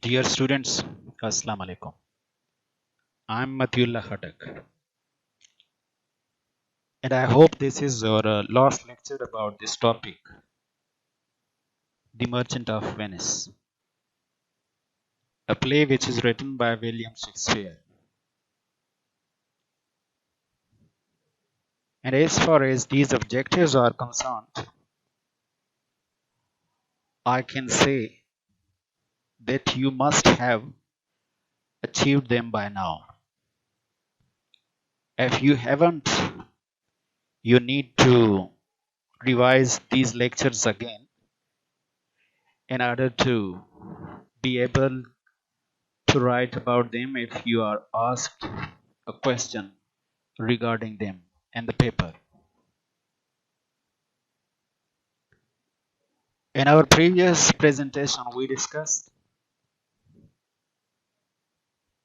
Dear students, Assalamu alaikum. I'm Mathiullah Khatak, and I hope this is our last lecture about this topic, The Merchant of Venice, a play which is written by William Shakespeare. And as far as these objectives are concerned, I can say that you must have achieved them by now. If you haven't, you need to revise these lectures again in order to be able to write about them if you are asked a question regarding them in the paper. In our previous presentation, we discussed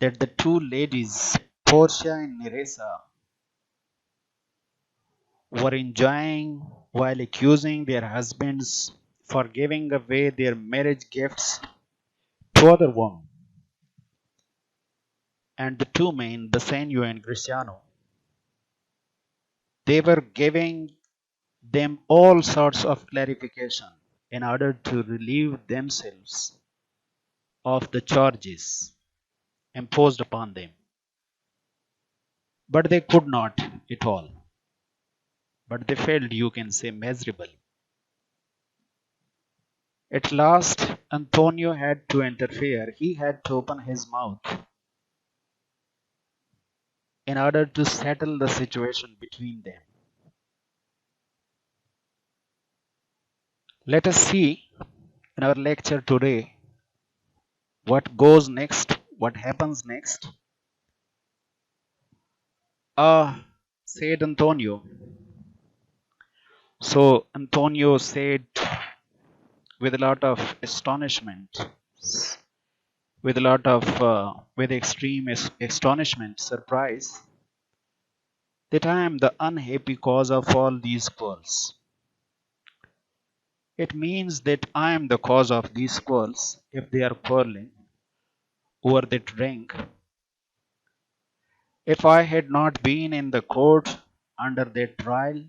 that the two ladies, Portia and Nerissa, were enjoying while accusing their husbands for giving away their marriage gifts to other women. And the two men, Bassanio and Greciano, they were giving them all sorts of clarification in order to relieve themselves of the charges imposed upon them. But they could not at all. But they failed, you can say, miserably. At last, Antonio had to interfere. He had to open his mouth in order to settle the situation between them. Let us see in our lecture today what goes next, what happens next. Said Antonio. So Antonio said with a lot of astonishment, with extreme astonishment, surprise, that I am the unhappy cause of all these quarrels. It means that I am the cause of these quarrels if they are quarreling over that drink. If I had not been in the court under that trial,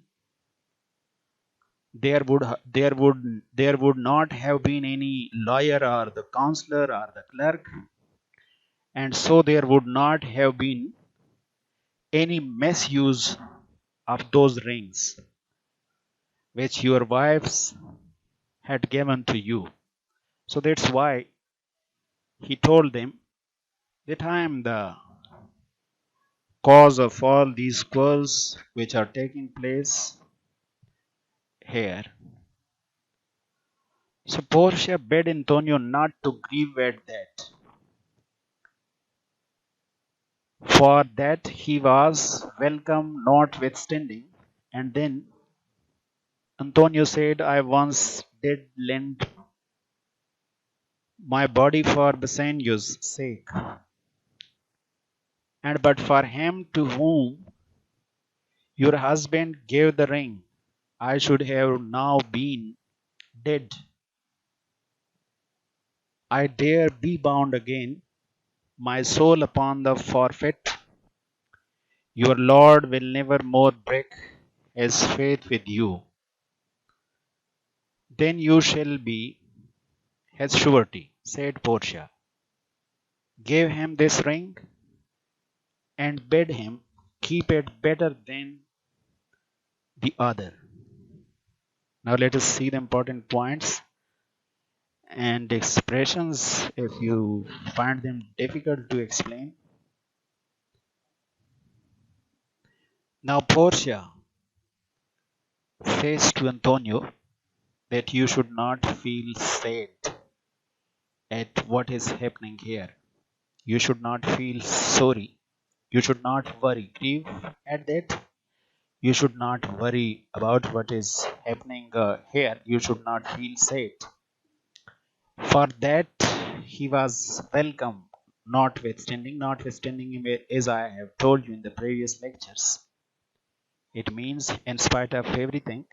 there would not have been any lawyer or the counselor or the clerk, and so there would not have been any misuse of those rings which your wives had given to you. So that's why he told them that I am the cause of all these quarrels which are taking place here. So Portia begged Antonio not to grieve at that, for that he was welcome notwithstanding. And then Antonio said, I once did lend my body for Bassanio's sake, and but for him to whom your husband gave the ring, I should have now been dead. I dare be bound again, my soul upon the forfeit. Your Lord will never more break his faith with you. Then you shall be his surety, said Portia. Give him this ring and bid him keep it better than the other. Now let us see the important points and expressions if you find them difficult to explain. Now Portia says to Antonio that you should not feel sad at what is happening here. You should not feel sorry. You should not worry, grieve at that. You should not worry about what is happening here. You should not feel sad. For that he was welcome, notwithstanding, as I have told you in the previous lectures. It means in spite of everything.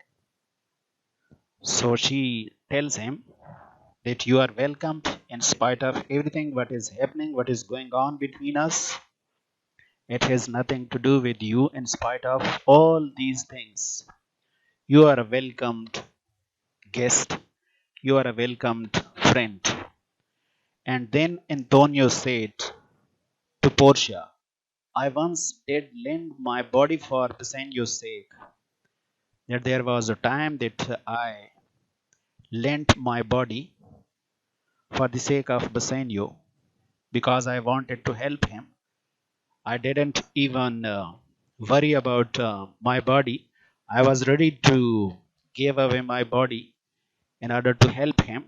So she tells him that you are welcomed in spite of everything what is happening, what is going on between us. It has nothing to do with you in spite of all these things. You are a welcomed guest. You are a welcomed friend. And then Antonio said to Portia, I once did lend my body for Bassanio's sake. That there was a time that I lent my body for the sake of Bassanio because I wanted to help him. I didn't even worry about my body. I was ready to give away my body in order to help him.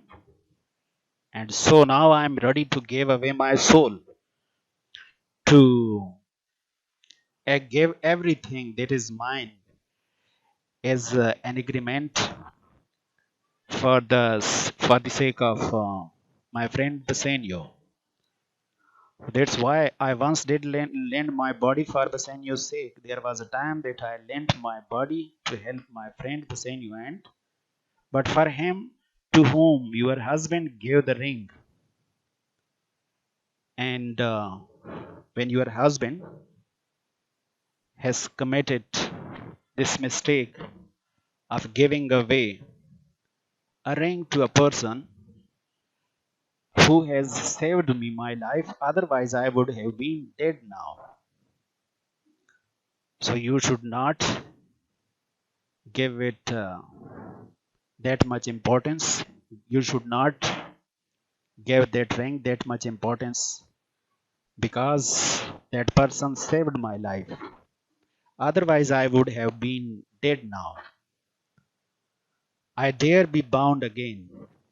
And so now I'm ready to give away my soul to give everything that is mine as an agreement for the sake of my friend Bassanio. That's why I once did lend my body for Bassanio's sake. There was a time that I lent my body to help my friend Bassanio, and but for him to whom your husband gave the ring, and when your husband has committed this mistake of giving away a ring to a person who has saved me my life, otherwise I would have been dead now. So you should not give it that much importance. You should not give that ring that much importance because that person saved my life. Otherwise, I would have been dead now. I dare be bound again,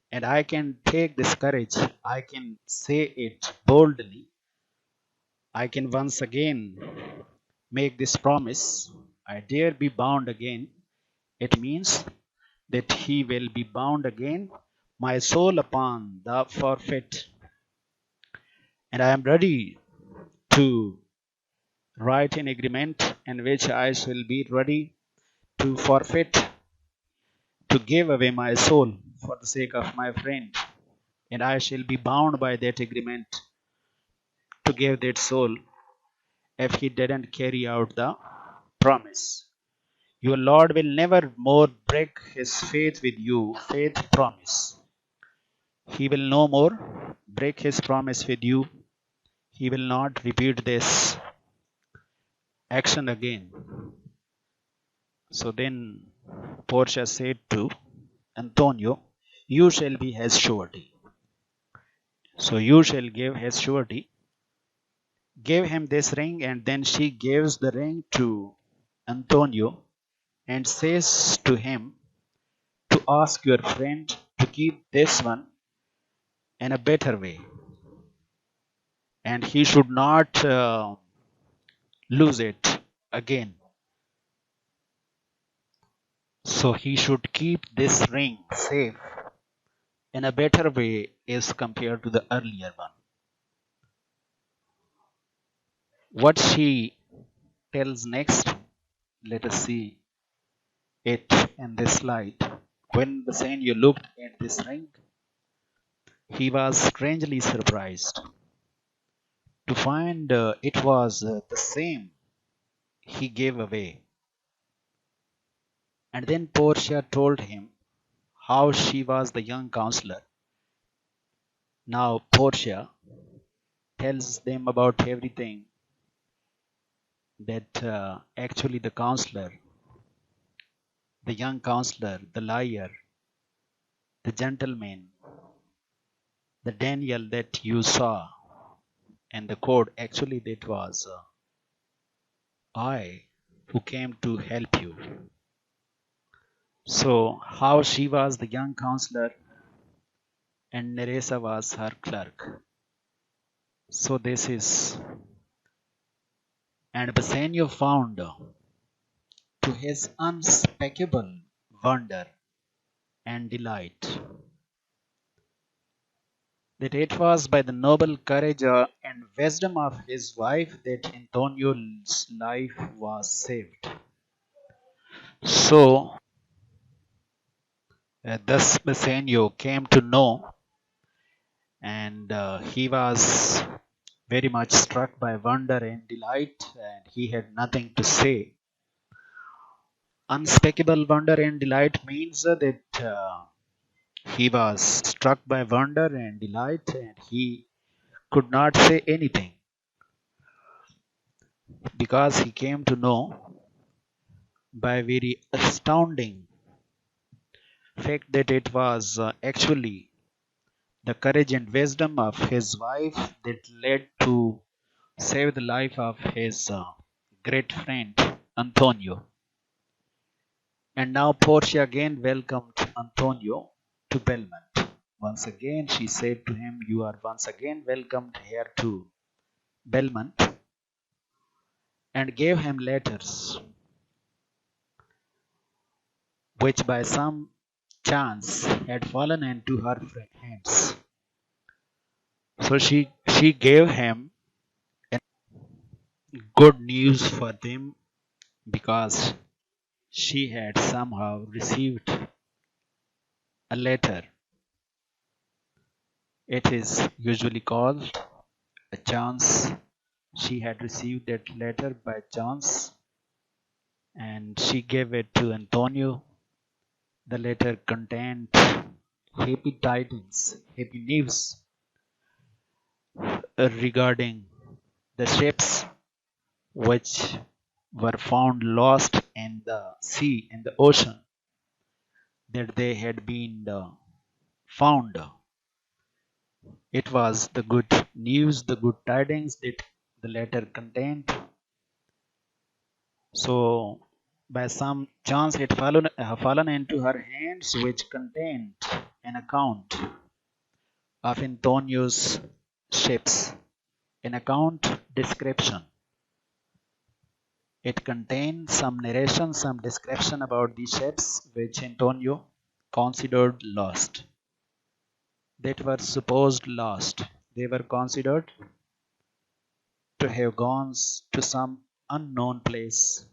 and I can take this courage. I can say it boldly. I can once again make this promise. I dare be bound again. It means that he will be bound again, my soul upon the forfeit. And I am ready to write an agreement in which I shall be ready to forfeit, to give away my soul for the sake of my friend. And I shall be bound by that agreement to give that soul if he didn't carry out the promise. Your Lord will never more break his faith with you, faith promise. He will no more break his promise with you. He will not repeat this action again. So then Portia said to Antonio, you shall be his surety. So you shall give his surety. Give him this ring, and then she gives the ring to Antonio and says to him to ask your friend to keep this one in a better way. And he should not lose it again. So he should keep this ring safe in a better way as compared to the earlier one. What she tells next, let us see it in this slide. When the Bassanio looked at this ring, he was strangely surprised to find it was the same he gave away. And then Portia told him how she was the young counselor. Now Portia tells them about everything that actually the young counselor, the liar, the gentleman, the Daniel that you saw in the code, actually that was I who came to help you. So how she was the young counselor and Neresa was her clerk. So this is, and Bassanio found to his unspeakable wonder and delight that it was by the noble courage and wisdom of his wife that Antonio's life was saved. So thus Bassanio came to know and he was very much struck by wonder and delight, and he had nothing to say. Unspeakable wonder and delight means that he was struck by wonder and delight, and he could not say anything because he came to know by very astounding fact that it was actually the courage and wisdom of his wife that led to save the life of his great friend Antonio. And now Portia again welcomed Antonio to Belmont. Once again, she said to him, "You are once again welcomed here to Belmont," and gave him letters which by some chance had fallen into her hands. So she gave him good news for them because she had somehow received a letter. It is usually called a chance. She had received that letter by chance and she gave it to Antonio. The letter contained happy tidings, happy news regarding the ships which were found lost in the sea, in the ocean, that they had been found. It was the good news, the good tidings that the letter contained. So, by some chance, it fallen into her hands, which contained an account of Antonio's ships, an account description. It contained some narration, some description about the ships which Antonio considered lost, that were supposed lost. They were considered to have gone to some unknown place,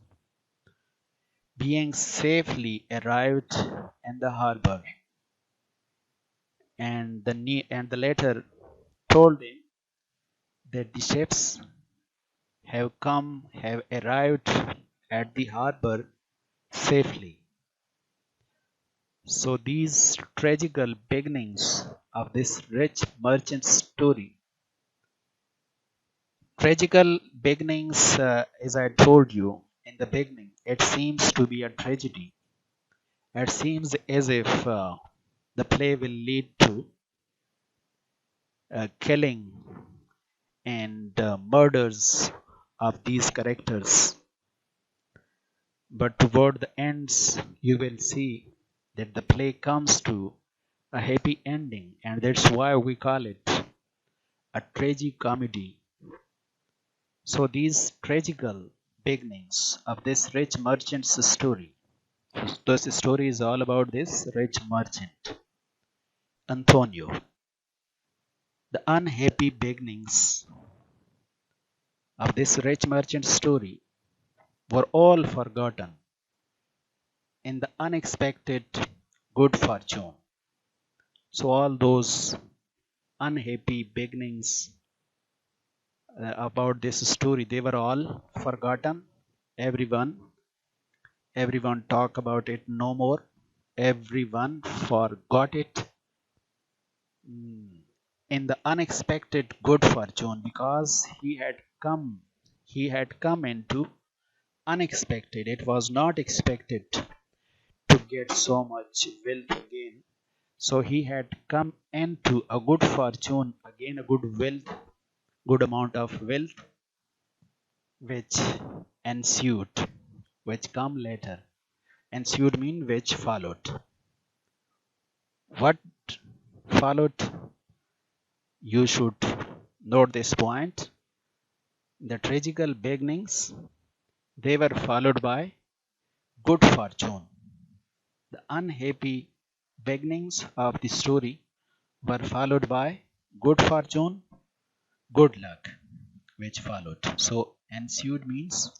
being safely arrived in the harbor. And the letter told him that the ships have arrived at the harbor safely. So these tragical beginnings of this rich merchant's story, tragical beginnings, as I told you in the beginning, it seems to be a tragedy. It seems as if the play will lead to killing and murders of these characters. But toward the ends, you will see that the play comes to a happy ending, and that's why we call it a tragic comedy. So, these tragical beginnings of this rich merchant's story. This story is all about this rich merchant, Antonio. The unhappy beginnings of this rich merchant story were all forgotten in the unexpected good fortune. So, all those unhappy beginnings about this story, they were all forgotten. Everyone talk about it no more. Everyone forgot it. In the unexpected good fortune, because he had come into unexpected. It was not expected to get so much wealth again. So he had come into a good fortune again, a good wealth, good amount of wealth, which ensued, which come later. Ensued mean which followed. What followed? You should note this point. The tragical beginnings, they were followed by good fortune. The unhappy beginnings of the story were followed by good fortune, good luck, which followed. So ensued means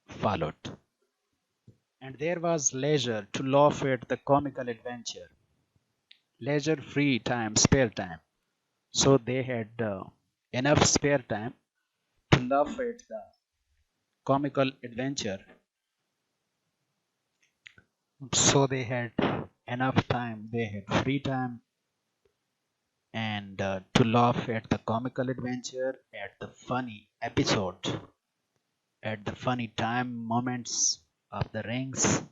followed. And there was leisure to laugh at the comical adventure. Leisure, free time, spare time. So they had enough spare time to laugh at the comical adventure. So they had enough time, they had free time, and to laugh at the comical adventure, at the funny episode, at the funny time moments of the rings.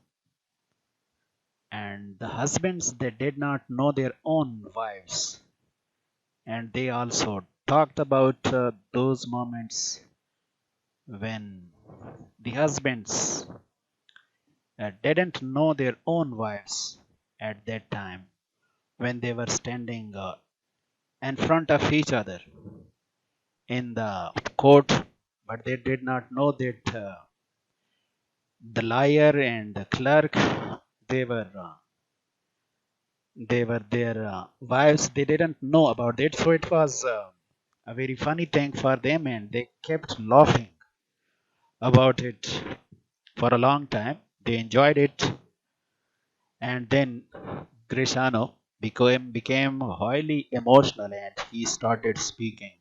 And the husbands, they did not know their own wives, and they also talked about those moments when the husbands didn't know their own wives at that time, when they were standing in front of each other in the court, but they did not know that the liar and the clerk, they were their wives. They didn't know about it, so it was a very funny thing for them, and they kept laughing about it for a long time. They enjoyed it, and then Grishano became highly emotional, and he started speaking,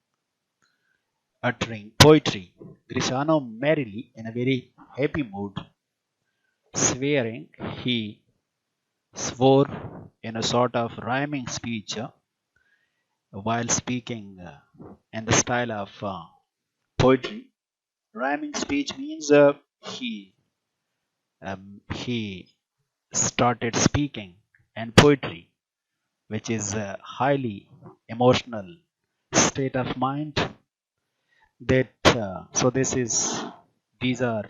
uttering poetry. Grishano merrily, in a very happy mood, swearing, he swore in a sort of rhyming speech while speaking in the style of poetry. Rhyming speech means he started speaking in poetry, which is a highly emotional state of mind. That so this is these are,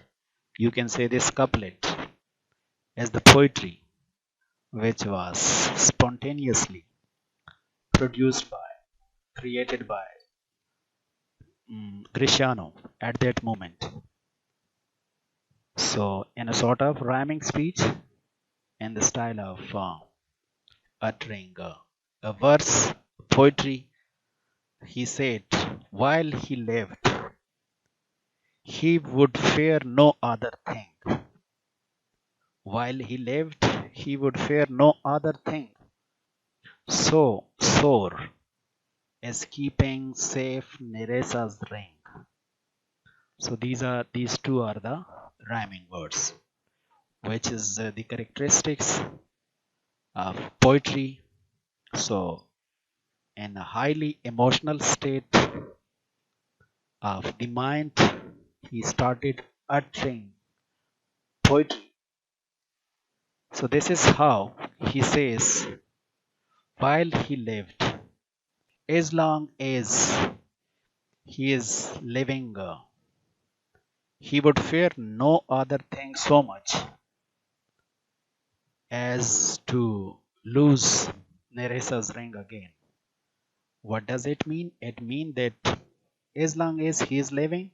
you can say, this couplet as the poetry which was spontaneously produced by, created by Grishano at that moment. So, in a sort of rhyming speech, in the style of uttering a verse, poetry, he said, while he lived, he would fear no other thing. While he lived, he would fear no other thing. So sore as keeping safe Neresa's ring. So these two are the rhyming words, which is the characteristics of poetry. So in a highly emotional state of the mind, he started uttering poetry. So this is how he says, while he lived, as long as he is living, he would fear no other thing so much as to lose Neresa's ring again. What does it mean? It means that as long as he is living,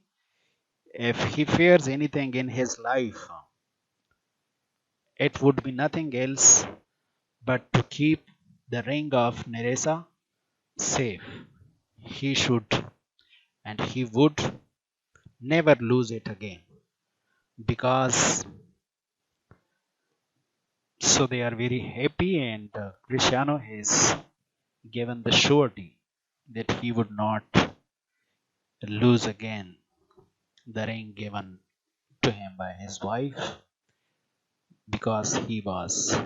if he fears anything in his life, it would be nothing else but to keep the ring of Neresa safe. He should and he would never lose it again, because so they are very happy, and Cristiano has given the surety that he would not lose again the ring given to him by his wife, because he was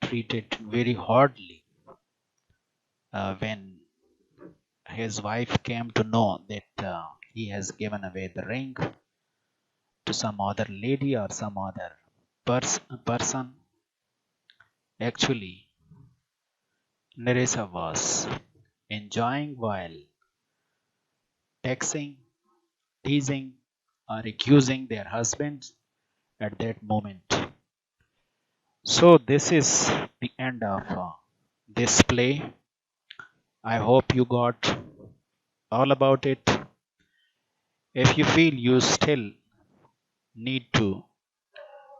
treated very hardly when his wife came to know that he has given away the ring to some other lady or some other person. Actually, Nerissa was enjoying while taxing, teasing, or accusing their husbands at that moment. So, this is the end of this play. I hope you got all about it. If you feel you still need to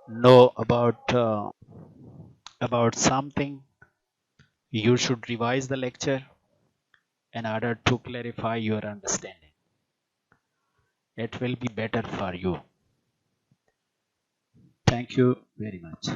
know about something, you should revise the lecture in order to clarify your understanding. It will be better for you. Thank you very much.